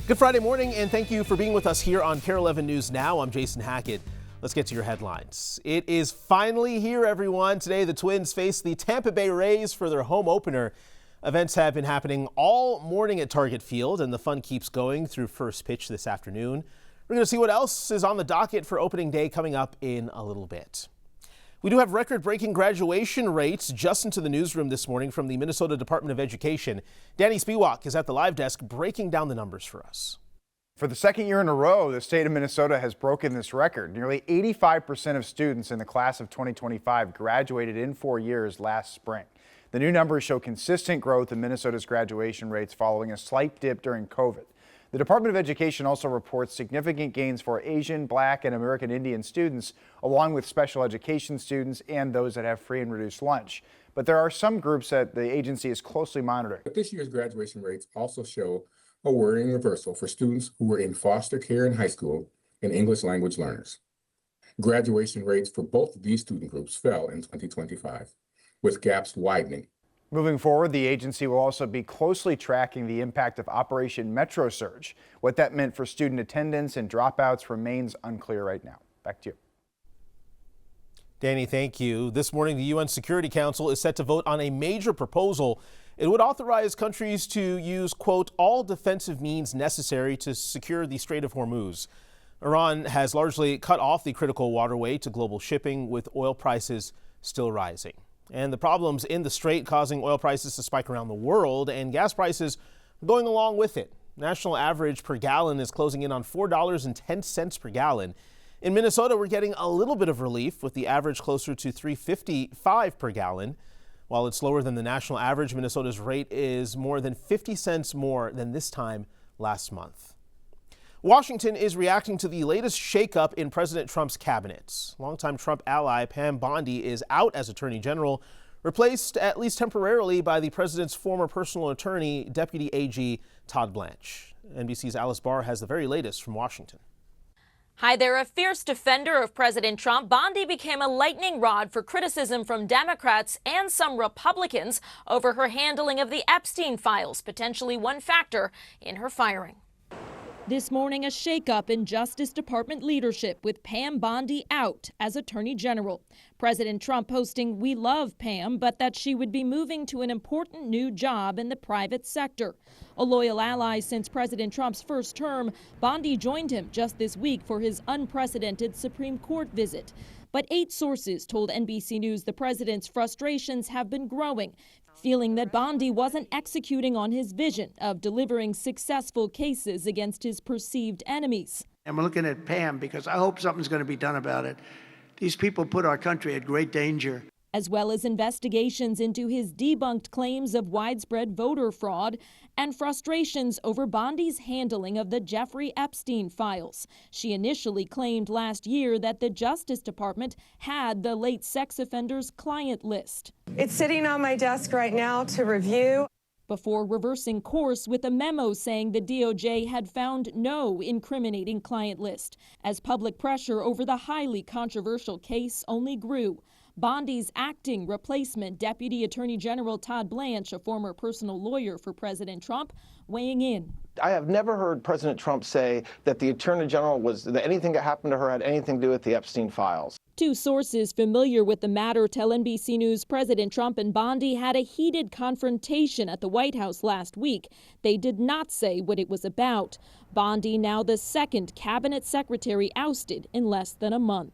Good Friday morning, and thank you for being with us here on Kare 11 News Now. I'm Jason Hackett. Let's get to your headlines. It is finally here, everyone. Today, the Twins face the Tampa Bay Rays for their home opener. Events have been happening all morning at Target Field, and the fun keeps going through first pitch this afternoon. We're going to see what else is on the docket for opening day coming up in a little bit. We do have record-breaking graduation rates just into the newsroom this morning from the Minnesota Department of Education. Danny Spiewak is at the live desk breaking down the numbers for us. For the second year in a row, the state of Minnesota has broken this record. Nearly 85% of students in the class of 2025 graduated in 4 years last spring. The new numbers show consistent growth in Minnesota's graduation rates following a slight dip during COVID. The Department of Education also reports significant gains for Asian, Black, and American Indian students, along with special education students and those that have free and reduced lunch. But there are some groups that the agency is closely monitoring. But this year's graduation rates also show a worrying reversal for students who were in foster care in high school and English language learners. Graduation rates for both of these student groups fell in 2025, with gaps widening. Moving forward, the agency will also be closely tracking the impact of Operation Metro Surge. What that meant for student attendance and dropouts remains unclear right now. Back to you. Danny, thank you. This morning, the UN Security Council is set to vote on a major proposal. It would authorize countries to use, quote, all defensive means necessary to secure the Strait of Hormuz. Iran has largely cut off the critical waterway to global shipping, with oil prices still rising. And the problems in the strait causing oil prices to spike around the world, and gas prices going along with it. National average per gallon is closing in on $4.10 per gallon. In Minnesota, we're getting a little bit of relief, with the average closer to $3.55 per gallon. While it's lower than the national average, Minnesota's rate is more than 50 cents more than this time last month. Washington is reacting to the latest shakeup in President Trump's cabinet. Longtime Trump ally Pam Bondi is out as Attorney General, replaced at least temporarily by the president's former personal attorney, Deputy AG Todd Blanche. NBC's Alice Barr has the very latest from Washington. Hi there. A fierce defender of President Trump, Bondi became a lightning rod for criticism from Democrats and some Republicans over her handling of the Epstein files, potentially one factor in her firing. This morning, a shakeup in Justice Department leadership with Pam Bondi out as Attorney General. President Trump posting, "We love Pam, but that she would be moving to an important new job in the private sector." A loyal ally since President Trump's first term, Bondi joined him just this week for his unprecedented Supreme Court visit. But 8 sources told NBC News the president's frustrations have been growing, feeling that Bondi wasn't executing on his vision of delivering successful cases against his perceived enemies. And we're looking at Pam because I hope something's going to be done about it. These people put our country at great danger. As well as investigations into his debunked claims of widespread voter fraud and frustrations over Bondi's handling of the Jeffrey Epstein files. She initially claimed last year that the Justice Department had the late sex offender's client list. It's sitting on my desk right now to review. Before reversing course with a memo saying the DOJ had found no incriminating client list, as public pressure over the highly controversial case only grew. Bondi's acting replacement, Deputy Attorney General Todd Blanche, a former personal lawyer for President Trump, weighing in. I have never heard President Trump say that the Attorney General that anything that happened to her had anything to do with the Epstein files. 2 sources familiar with the matter tell NBC News President Trump and Bondi had a heated confrontation at the White House last week. They did not say what it was about. Bondi now the second cabinet secretary ousted in less than a month.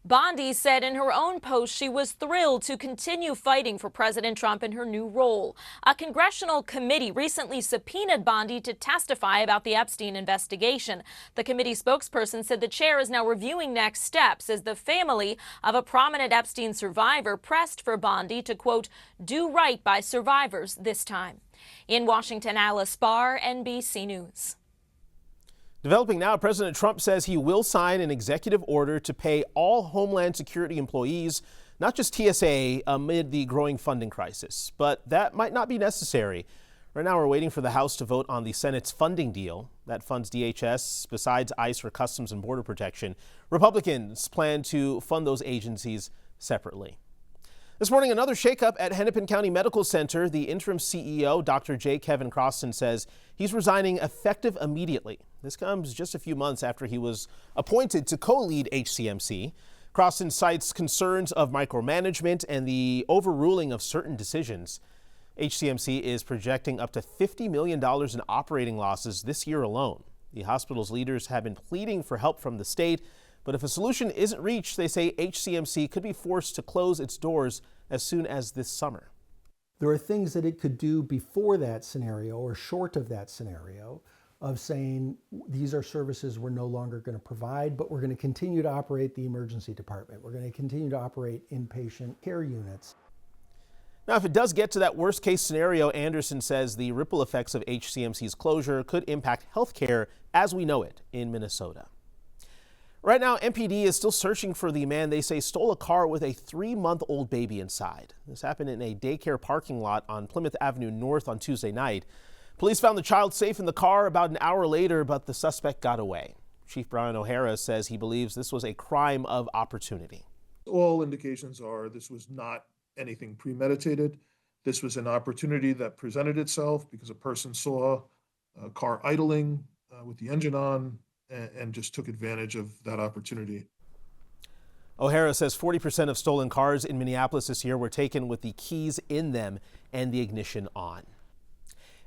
Bondi said in her own post she was thrilled to continue fighting for President Trump in her new role. A congressional committee recently subpoenaed Bondi to testify about the Epstein investigation. The committee spokesperson said the chair is now reviewing next steps as the family of a prominent Epstein survivor pressed for Bondi to, quote, do right by survivors this time. In Washington, Alice Barr, NBC News. Developing now, President Trump says he will sign an executive order to pay all Homeland Security employees, not just TSA, amid the growing funding crisis. But that might not be necessary. Right now, we're waiting for the House to vote on the Senate's funding deal that funds DHS besides ICE for Customs and Border Protection. Republicans plan to fund those agencies separately. This morning, another shakeup at Hennepin County Medical Center. The interim CEO, Dr. J. Kevin Croston, says he's resigning effective immediately. This comes just a few months after he was appointed to co-lead HCMC. Croston cites concerns of micromanagement and the overruling of certain decisions. HCMC is projecting up to $50 million in operating losses this year alone. The hospital's leaders have been pleading for help from the state, but if a solution isn't reached, they say HCMC could be forced to close its doors as soon as this summer. There are things that it could do before that scenario or short of that scenario of saying these are services we're no longer going to provide, but we're going to continue to operate the emergency department. We're going to continue to operate inpatient care units. Now, if it does get to that worst case scenario, Anderson says the ripple effects of HCMC's closure could impact healthcare as we know it in Minnesota. Right now, MPD is still searching for the man they say stole a car with a 3-month-old baby inside. This happened in a daycare parking lot on Plymouth Avenue North on Tuesday night. Police found the child safe in the car about an hour later, but the suspect got away. Chief Brian O'Hara says he believes this was a crime of opportunity. All indications are this was not anything premeditated. This was an opportunity that presented itself because a person saw a car idling with the engine on and just took advantage of that opportunity. O'Hara says 40% of stolen cars in Minneapolis this year were taken with the keys in them and the ignition on.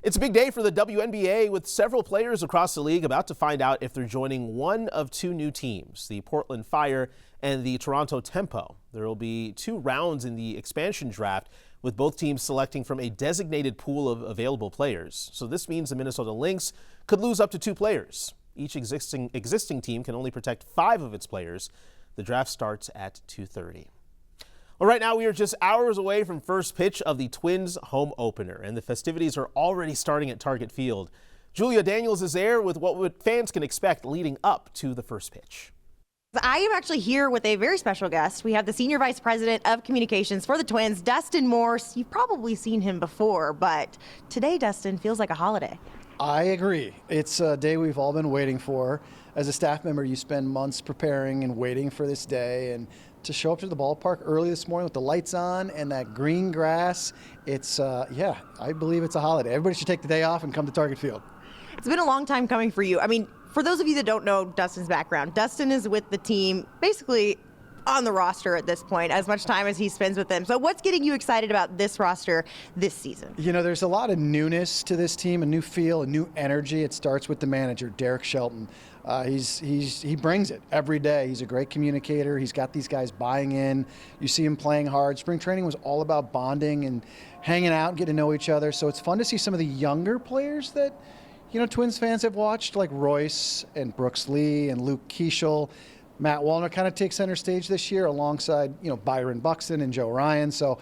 It's a big day for the WNBA, with several players across the league about to find out if they're joining one of two new teams, the Portland Fire and the Toronto Tempo. There will be 2 rounds in the expansion draft, with both teams selecting from a designated pool of available players. So this means the Minnesota Lynx could lose up to 2 players. Each existing team can only protect 5 of its players. The draft starts at 2:30. Well, right now we are just hours away from first pitch of the Twins home opener, and the festivities are already starting at Target Field. Julia Daniels is there with what fans can expect leading up to the first pitch. I am actually here with a very special guest. We have the Senior Vice President of Communications for the Twins, Dustin Morse. You've probably seen him before, but today, Dustin, feels like a holiday. I agree. It's a day we've all been waiting for. As a staff member, you spend months preparing and waiting for this day, and to show up to the ballpark early this morning with the lights on and that green grass, it's, I believe it's a holiday. Everybody should take the day off and come to Target Field. It's been a long time coming for you. I mean, for those of you that don't know Dustin's background, Dustin is with the team basically on the roster at this point, as much time as he spends with them. So what's getting you excited about this roster this season? You know, there's a lot of newness to this team, a new feel, a new energy. It starts with the manager, Derek Shelton. He brings it every day. He's a great communicator. He's got these guys buying in. You see him playing hard. Spring training was all about bonding and hanging out and getting to know each other. So it's fun to see some of the younger players that, you know, Twins fans have watched, like Royce and Brooks Lee and Luke Keeschel. Matt Wallner kind of takes center stage this year alongside, Byron Buxton and Joe Ryan. So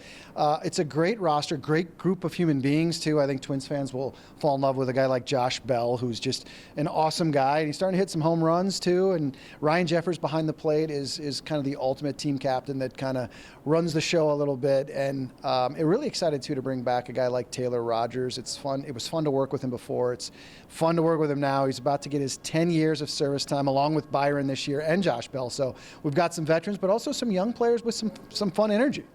it's a great roster, great group of human beings, too. I think Twins fans will fall in love with a guy like Josh Bell, who's just an awesome guy. And he's starting to hit some home runs, too. And Ryan Jeffers behind the plate is kind of the ultimate team captain that kind of runs the show a little bit. And I'm really excited, too, to bring back a guy like Taylor Rogers. It's fun. It was fun to work with him before. It's fun to work with him now. He's about to get his 10 years of service time, along with Byron this year and Josh Bell. So we've got some veterans, but also some young players with some fun energy.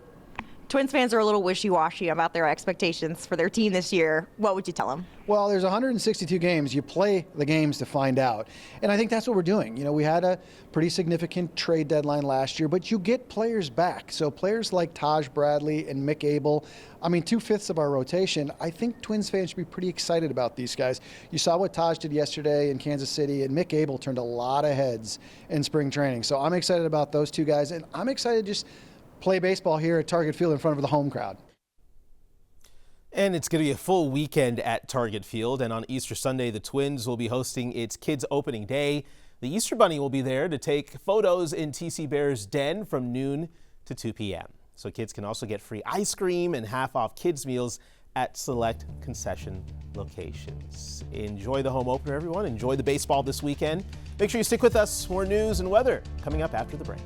Twins fans are a little wishy-washy about their expectations for their team this year. What would you tell them? Well, there's 162 games. You play the games to find out. And I think that's what we're doing. We had a pretty significant trade deadline last year, but you get players back. So players like Taj Bradley and Mick Abel, 2/5 of our rotation, I think Twins fans should be pretty excited about these guys. You saw what Taj did yesterday in Kansas City, and Mick Abel turned a lot of heads in spring training. So I'm excited about those 2 guys, and I'm excited to just play baseball here at Target Field in front of the home crowd. And it's going to be a full weekend at Target Field. And on Easter Sunday, the Twins will be hosting its Kids Opening Day. The Easter Bunny will be there to take photos in TC Bear's den from noon to 2 p.m. So kids can also get free ice cream and half-off kids' meals at select concession locations. Enjoy the home opener, everyone. Enjoy the baseball this weekend. Make sure you stick with us. More news and weather coming up after the break.